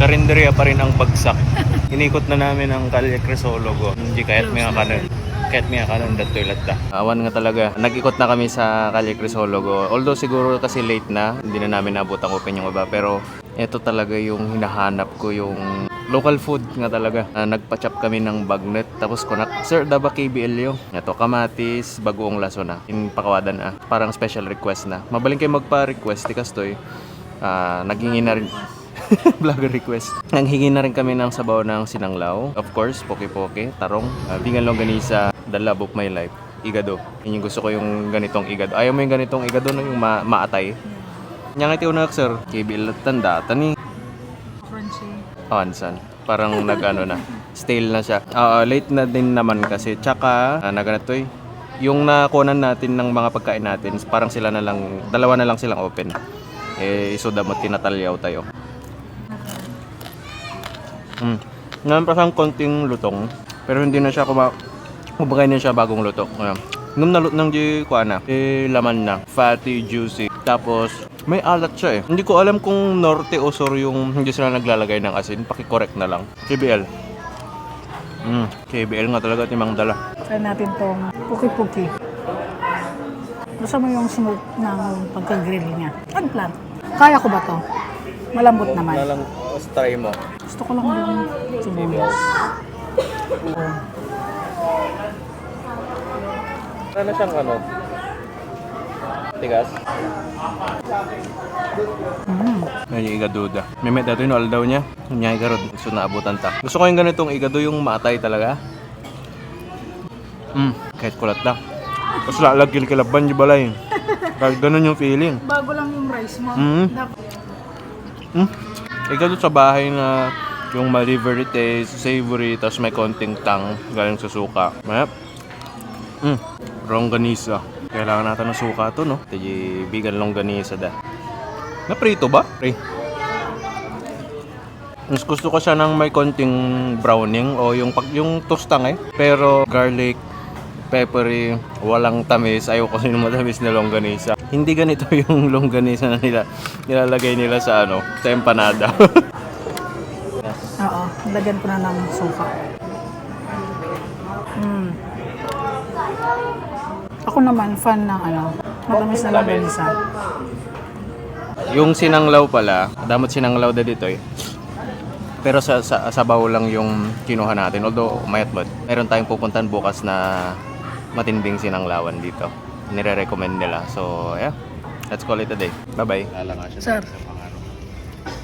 Karinderya pa rin ang bagsak. Inikot na namin ang Calle Crisologo. Hindi kahit may kanan. Kahit may kanan dat toilet da. Awan nga talaga. Nag-ikot na kami sa Calle Crisologo. Although siguro kasi late na, hindi na namin nabot ang open yung iba. Pero ito talaga yung hinahanap ko, yung local food nga talaga. Nagpa-chop kami ng bagnet. Tapos kunak, sir, daba KBL yung. Ito, kamatis, bagoong laso na. Pakawadan parang special request na. Mabaling kayo magpa-request. Tikastoy. Naghingi na rin. Vlogger request. Nanghingi na rin kami ng sabaw ng sinanglaw. Of course, poke-poke, tarong, bingan longganisa, the love of my life. Igado. Yun yung gusto ko, yung ganitong igado. Ayaw mo yung ganitong igado na yung maatay. Nyang iti unak, sir. KBL tanda. Tani. Crunchy. Hansan. Parang nag-ano na. Stale na siya. Late na din naman kasi. Tsaka, naganito yung nakunan natin ng mga pagkain natin, parang sila na lang, dalawa na lang silang open. Isuda mo tinatalyaw tayo. Ngayon pa siyang konting lutong, pero hindi na siya kumagay na siya bagong luto. Nung nalot ng di ko laman na, fatty, juicy. Tapos may alat siya Hindi ko alam kung norte o sur yung hindi sila naglalagay ng asin. Paki-correct na lang. KBL. KBL nga talaga timang dala. Try natin tong puki-puki. Gusto mo yung smooth ng pagka-grill niya. Unplant. Kaya ko ba to? Malambot naman. Nalang try mo. Gusto ko lang yung sibuyas. Ano siyang tigas? May igaduda. May dato yung daw niya. Nyay garod. Gusto na abutan ta. Gusto ko yung ganitong igado yung maatay talaga. Kahit kulat lang. Tapos lalagil kilaban yung balay. Kahit ganun yung feeling. Bago lang yung rice mo. Igado sa bahay na yung ma-livery taste, savory, tapos may konting tang galing sa suka. Mayap. Longganisa. Kailangan natin ng suka to, no? Ito bigan longganisa da. Naprito ba? Mas gusto ko siya ng may konting browning o yung tostang Pero garlic, peppery, walang tamis. Ayaw ko kasi matamis na longganisa. Hindi ganito yung longganisa na nilalagay nila sa sa empanada. Oo, lagyan ko na ng suka. Ako naman, fan ng matamis na longganisa. Yung sinanglaw pala, damot sinanglaw da dito Pero sa sabaw lang yung kinuha natin. Although, mayat-mat. Meron tayong pupuntahan bukas na matinding sinanglawan dito. Nire-recommend nila. So, yeah. Let's call it a day. Bye-bye. Sir,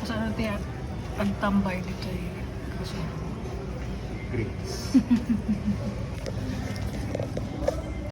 saan natin ang tambay dito